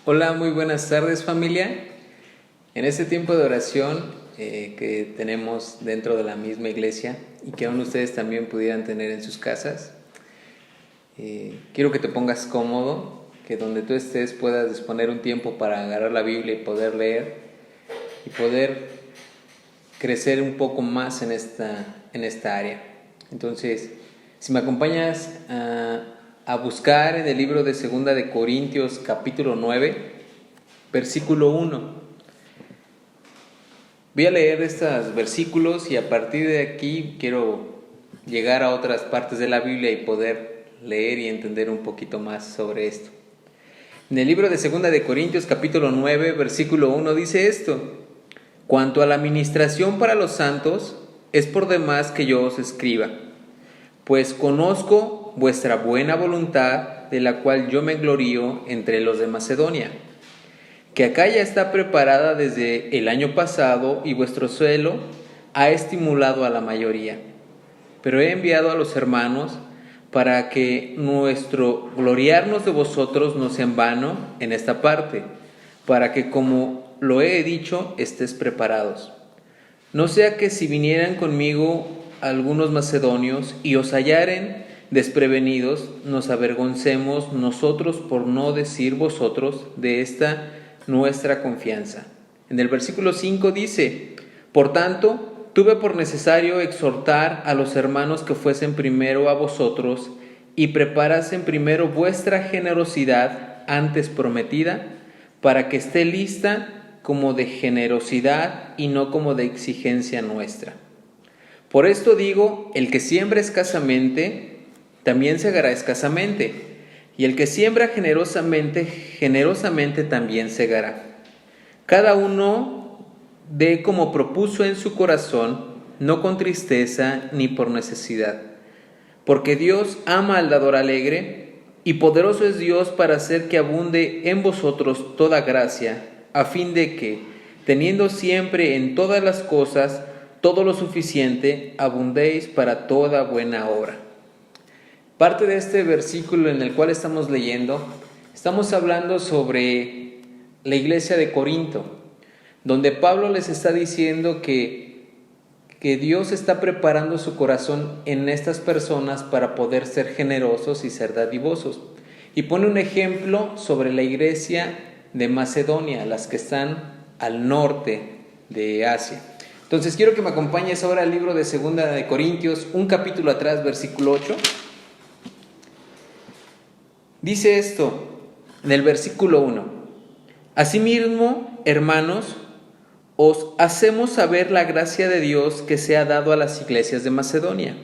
Hola, muy buenas tardes familia. En este tiempo de oración que tenemos dentro de la misma iglesia y que aún ustedes también pudieran tener en sus casas, quiero que te pongas cómodo, que donde tú estés puedas disponer un tiempo para agarrar la Biblia y poder leer y poder crecer un poco más en esta área. Entonces, si me acompañas a buscar en el libro de 2 capítulo 9, versículo 1. Voy a leer estos versículos y a partir de aquí quiero llegar a otras partes de la Biblia y poder leer y entender un poquito más sobre esto. En el libro de 2 capítulo 9, versículo 1 dice esto: Cuanto a la ministración para los santos, es por demás que yo os escriba, pues conozco vuestra buena voluntad, de la cual yo me glorío entre los de Macedonia, que acá ya está preparada desde el año pasado y vuestro celo ha estimulado a la mayoría. Pero he enviado a los hermanos para que nuestro gloriarnos de vosotros no sea en vano en esta parte, para que, como lo he dicho, estéis preparados. No sea que si vinieran conmigo algunos macedonios y os hallaren desprevenidos, nos avergoncemos nosotros, por no decir vosotros, de esta nuestra confianza. En el versículo 5 dice: Por tanto, tuve por necesario exhortar a los hermanos que fuesen primero a vosotros y preparasen primero vuestra generosidad antes prometida, para que esté lista como de generosidad y no como de exigencia nuestra. Por esto digo, el que siembra escasamente, también segará escasamente, y el que siembra generosamente, generosamente también segará. Cada uno dé como propuso en su corazón, no con tristeza ni por necesidad, porque Dios ama al dador alegre, y poderoso es Dios para hacer que abunde en vosotros toda gracia, a fin de que, teniendo siempre en todas las cosas todo lo suficiente, abundéis para toda buena obra. Parte de este versículo en el cual estamos leyendo, estamos hablando sobre la iglesia de Corinto, donde Pablo les está diciendo que Dios está preparando su corazón en estas personas para poder ser generosos y ser dadivosos. Y pone un ejemplo sobre la iglesia de Macedonia, las que están al norte de Asia. Entonces quiero que me acompañes ahora al libro de 2 Corintios, un capítulo atrás, versículo 8. Dice esto en el versículo 1: Asimismo, hermanos, os hacemos saber la gracia de Dios que se ha dado a las iglesias de Macedonia,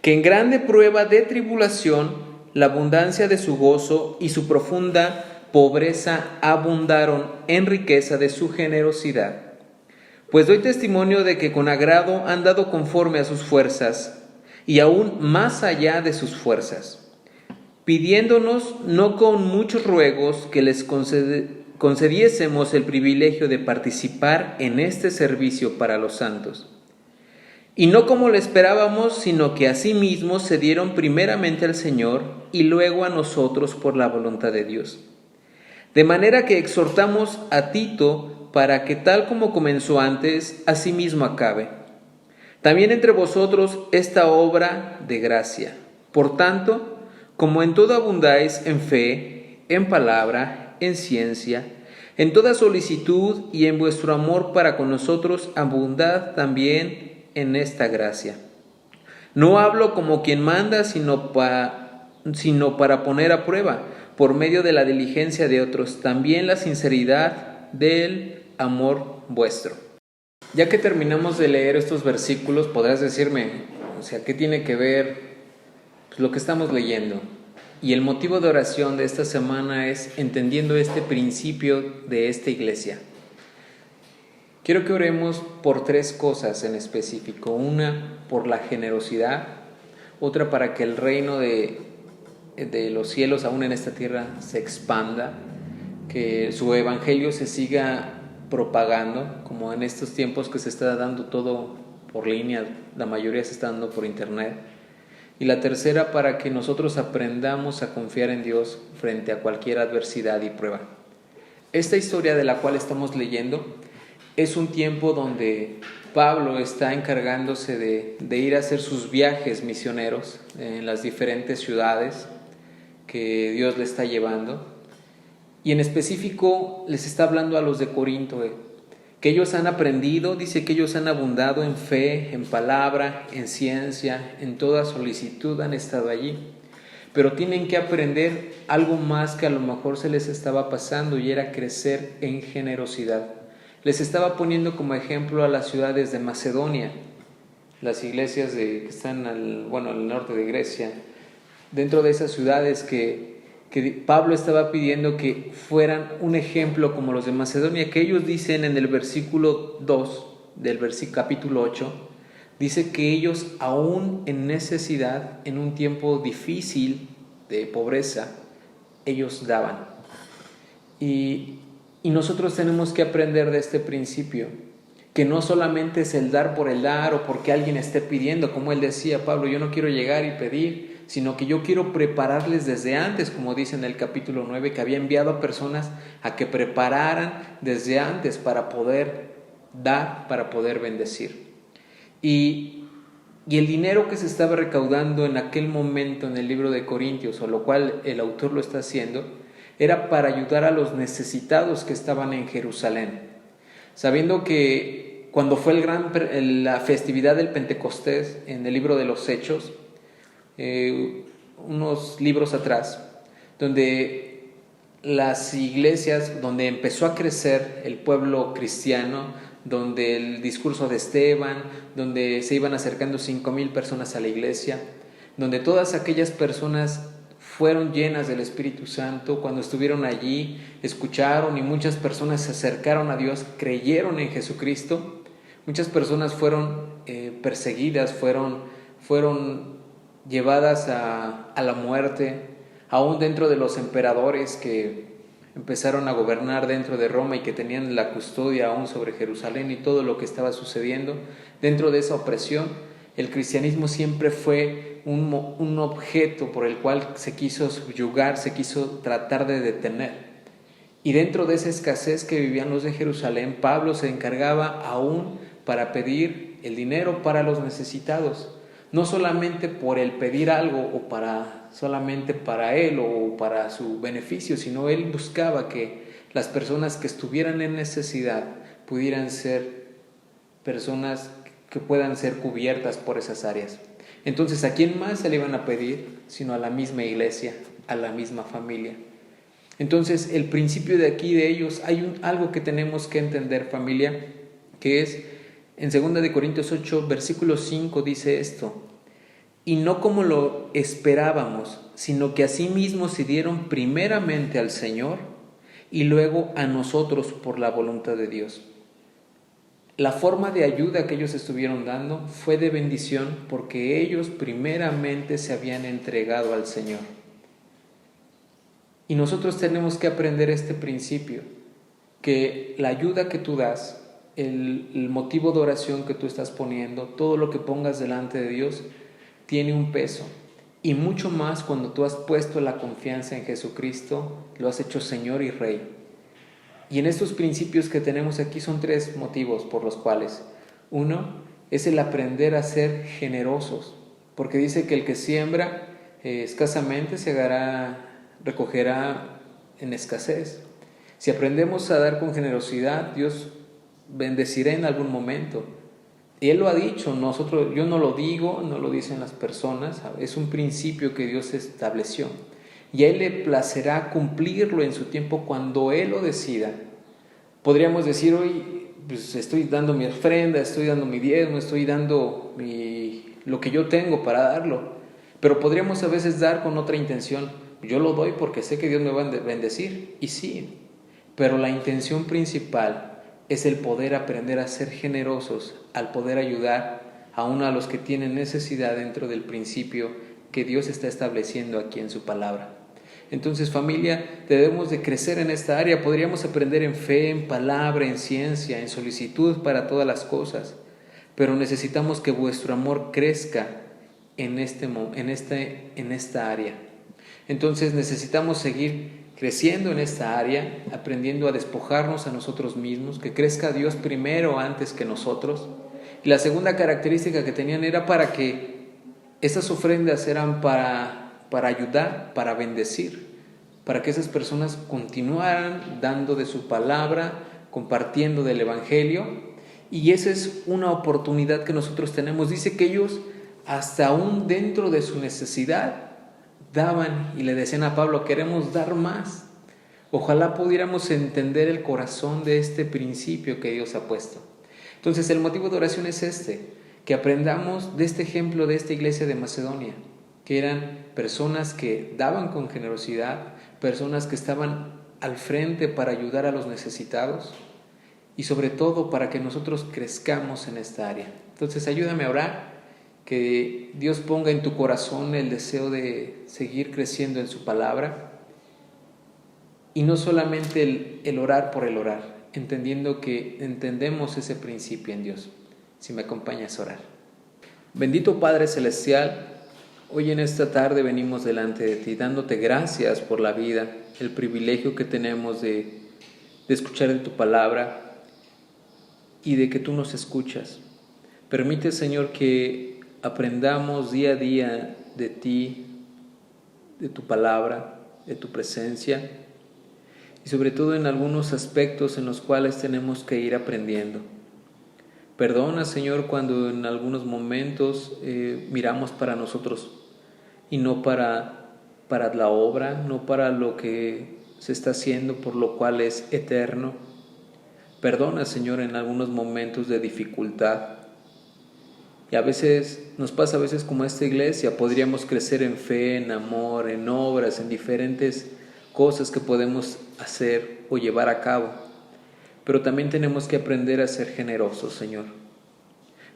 que en grande prueba de tribulación, la abundancia de su gozo y su profunda pobreza abundaron en riqueza de su generosidad. Pues doy testimonio de que con agrado han dado conforme a sus fuerzas, y aún más allá de sus fuerzas, pidiéndonos no con muchos ruegos que les concediésemos el privilegio de participar en este servicio para los santos. Y no como lo esperábamos, sino que asimismo se dieron primeramente al Señor y luego a nosotros por la voluntad de Dios. De manera que exhortamos a Tito para que tal como comenzó antes, asimismo acabe. También entre vosotros esta obra de gracia. Por tanto, como en todo abundáis en fe, en palabra, en ciencia, en toda solicitud y en vuestro amor para con nosotros, abundad también en esta gracia. No hablo como quien manda, sino para poner a prueba, por medio de la diligencia de otros, también la sinceridad del amor vuestro. Ya que terminamos de leer estos versículos, podrás decirme, ¿qué tiene que ver lo que estamos leyendo? Y el motivo de oración de esta semana es entendiendo este principio de esta iglesia. Quiero que oremos por 3 cosas en específico. Una, por la generosidad. Otra, para que el reino de los cielos aún en esta tierra se expanda, que su evangelio se siga propagando, como en estos tiempos que se está dando todo por línea, la mayoría se está dando por internet. Y la tercera, para que nosotros aprendamos a confiar en Dios frente a cualquier adversidad y prueba. Esta historia de la cual estamos leyendo es un tiempo donde Pablo está encargándose de ir a hacer sus viajes misioneros en las diferentes ciudades que Dios le está llevando. Y en específico les está hablando a los de Corinto, que ellos han aprendido, dice que ellos han abundado en fe, en palabra, en ciencia, en toda solicitud han estado allí. Pero tienen que aprender algo más que a lo mejor se les estaba pasando, y era crecer en generosidad. Les estaba poniendo como ejemplo a las ciudades de Macedonia, las iglesias que están al norte de Grecia. Dentro de esas ciudades que Pablo estaba pidiendo que fueran un ejemplo como los de Macedonia, que ellos dicen en el versículo 2 del capítulo 8, dice que ellos aún en necesidad, en un tiempo difícil de pobreza, ellos daban. Y nosotros tenemos que aprender de este principio, que no solamente es el dar por el dar o porque alguien esté pidiendo, como él decía, Pablo, yo no quiero llegar y pedir, sino que yo quiero prepararles desde antes, como dice en el capítulo 9, que había enviado a personas a que prepararan desde antes para poder dar, para poder bendecir. Y el dinero que se estaba recaudando en aquel momento en el libro de Corintios, o lo cual el autor lo está haciendo, era para ayudar a los necesitados que estaban en Jerusalén, sabiendo que cuando fue la festividad del Pentecostés en el libro de los Hechos, unos libros atrás, donde las iglesias, donde empezó a crecer el pueblo cristiano, donde el discurso de Esteban, donde se iban acercando 5,000 personas a la iglesia, donde todas aquellas personas fueron llenas del Espíritu Santo. Cuando estuvieron allí, escucharon, y muchas personas se acercaron a Dios, creyeron en Jesucristo. Muchas personas fueron perseguidas, fueron llevadas a la muerte, aún dentro de los emperadores que empezaron a gobernar dentro de Roma y que tenían la custodia aún sobre Jerusalén y todo lo que estaba sucediendo. Dentro de esa opresión, el cristianismo siempre fue un objeto por el cual se quiso subyugar, se quiso tratar de detener. Y dentro de esa escasez que vivían los de Jerusalén, Pablo se encargaba aún para pedir el dinero para los necesitados, no solamente por el pedir algo o solamente para él o para su beneficio, sino él buscaba que las personas que estuvieran en necesidad pudieran ser personas que puedan ser cubiertas por esas áreas. Entonces, ¿a quién más se le iban a pedir? Sino a la misma iglesia, a la misma familia. Entonces, el principio de aquí de ellos, hay algo que tenemos que entender, familia, que es en 2 Corintios 8, versículo 5 dice esto: y no como lo esperábamos, sino que asimismo se dieron primeramente al Señor y luego a nosotros por la voluntad de Dios. La forma de ayuda que ellos estuvieron dando fue de bendición porque ellos primeramente se habían entregado al Señor. Y nosotros tenemos que aprender este principio, que la ayuda que tú das, el motivo de oración que tú estás poniendo, todo lo que pongas delante de Dios, tiene un peso. Y mucho más cuando tú has puesto la confianza en Jesucristo, lo has hecho Señor y Rey. Y en estos principios que tenemos aquí son 3 motivos por los cuales. Uno es el aprender a ser generosos, porque dice que el que siembra escasamente recogerá en escasez. Si aprendemos a dar con generosidad, Dios bendecirá en algún momento. Y Él lo ha dicho, yo no lo digo, no lo dicen las personas, es un principio que Dios estableció. Y a Él le placerá cumplirlo en su tiempo cuando Él lo decida. Podríamos decir hoy, pues estoy dando mi ofrenda, estoy dando mi diezmo, estoy dando lo que yo tengo para darlo. Pero podríamos a veces dar con otra intención. Yo lo doy porque sé que Dios me va a bendecir, y sí, pero la intención principal es el poder aprender a ser generosos, al poder ayudar aún a los que tienen necesidad dentro del principio que Dios está estableciendo aquí en su palabra. Entonces, familia, debemos de crecer en esta área. Podríamos aprender en fe, en palabra, en ciencia, en solicitud para todas las cosas, pero necesitamos que vuestro amor crezca en esta área. Entonces necesitamos seguir creciendo en esta área, aprendiendo a despojarnos a nosotros mismos, que crezca Dios primero antes que nosotros. Y la segunda característica que tenían era para que esas ofrendas eran para ayudar, para bendecir, para que esas personas continuaran dando de su palabra, compartiendo del Evangelio. Y esa es una oportunidad que nosotros tenemos. Dice que ellos, hasta aún dentro de su necesidad, daban y le decían a Pablo: queremos dar más. Ojalá pudiéramos entender el corazón de este principio que Dios ha puesto. Entonces el motivo de oración es que aprendamos de este ejemplo de esta iglesia de Macedonia, que eran personas que daban con generosidad, personas que estaban al frente para ayudar a los necesitados y sobre todo para que nosotros crezcamos en esta área. Entonces ayúdame a orar, que Dios ponga en tu corazón el deseo de seguir creciendo en su palabra y no solamente el orar por el orar, entendiendo que entendemos ese principio en Dios. Si me acompañas a orar. Bendito Padre Celestial, hoy en esta tarde venimos delante de ti dándote gracias por la vida, el privilegio que tenemos de escuchar de tu palabra y de que tú nos escuchas. Permite, Señor, que aprendamos día a día de ti, de tu palabra, de tu presencia y sobre todo en algunos aspectos en los cuales tenemos que ir aprendiendo. Perdona, Señor, cuando en algunos momentos miramos para nosotros y no para la obra, no para lo que se está haciendo, por lo cual es eterno. Perdona, Señor, en algunos momentos de dificultad. Y a veces nos pasa como a esta iglesia, podríamos crecer en fe, en amor, en obras, en diferentes cosas que podemos hacer o llevar a cabo. Pero también tenemos que aprender a ser generosos, Señor.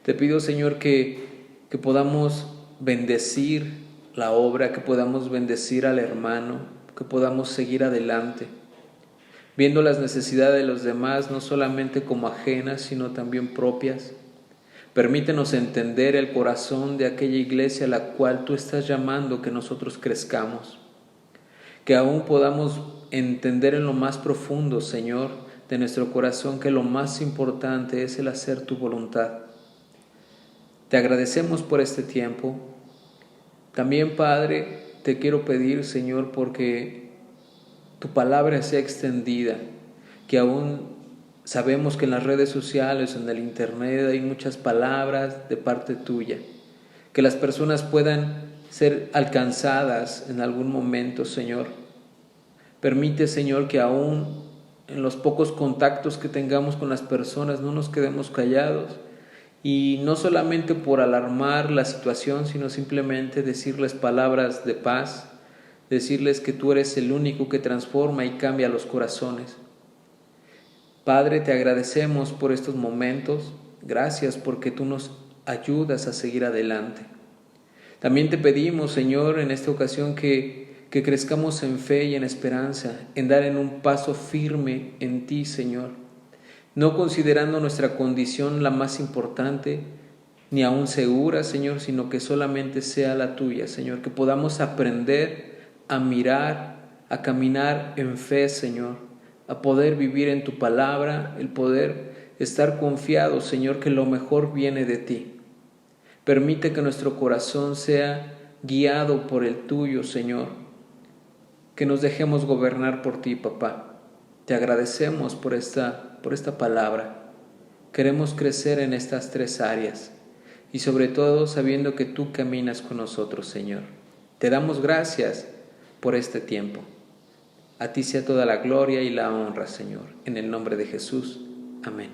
Te pido, Señor, que podamos bendecir la obra, que podamos bendecir al hermano, que podamos seguir adelante, viendo las necesidades de los demás, no solamente como ajenas, sino también propias. Permítenos entender el corazón de aquella iglesia a la cual tú estás llamando que nosotros crezcamos, que aún podamos entender en lo más profundo, Señor, de nuestro corazón, que lo más importante es el hacer tu voluntad. Te agradecemos por este tiempo. También, Padre, te quiero pedir, Señor, porque tu palabra sea extendida, que aún sabemos que en las redes sociales, en el internet, hay muchas palabras de parte tuya, que las personas puedan ser alcanzadas en algún momento, Señor. Permite, Señor, que aún en los pocos contactos que tengamos con las personas no nos quedemos callados y no solamente por alarmar la situación, sino simplemente decirles palabras de paz, decirles que tú eres el único que transforma y cambia los corazones. Padre, te agradecemos por estos momentos, gracias porque tú nos ayudas a seguir adelante. También te pedimos, Señor, en esta ocasión que crezcamos en fe y en esperanza, en dar en un paso firme en ti, Señor, no considerando nuestra condición la más importante, ni aún segura, Señor, sino que solamente sea la tuya, Señor, que podamos aprender a mirar, a caminar en fe, Señor, a poder vivir en tu palabra, el poder estar confiados, Señor, que lo mejor viene de ti. Permite que nuestro corazón sea guiado por el tuyo, Señor, que nos dejemos gobernar por ti, papá. Te agradecemos por esta palabra. Queremos crecer en estas 3 áreas y sobre todo sabiendo que tú caminas con nosotros, Señor. Te damos gracias por este tiempo. A ti sea toda la gloria y la honra, Señor, en el nombre de Jesús. Amén.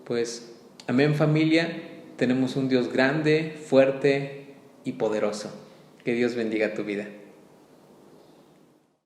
Pues, amén, familia. Tenemos un Dios grande, fuerte y poderoso. Que Dios bendiga tu vida.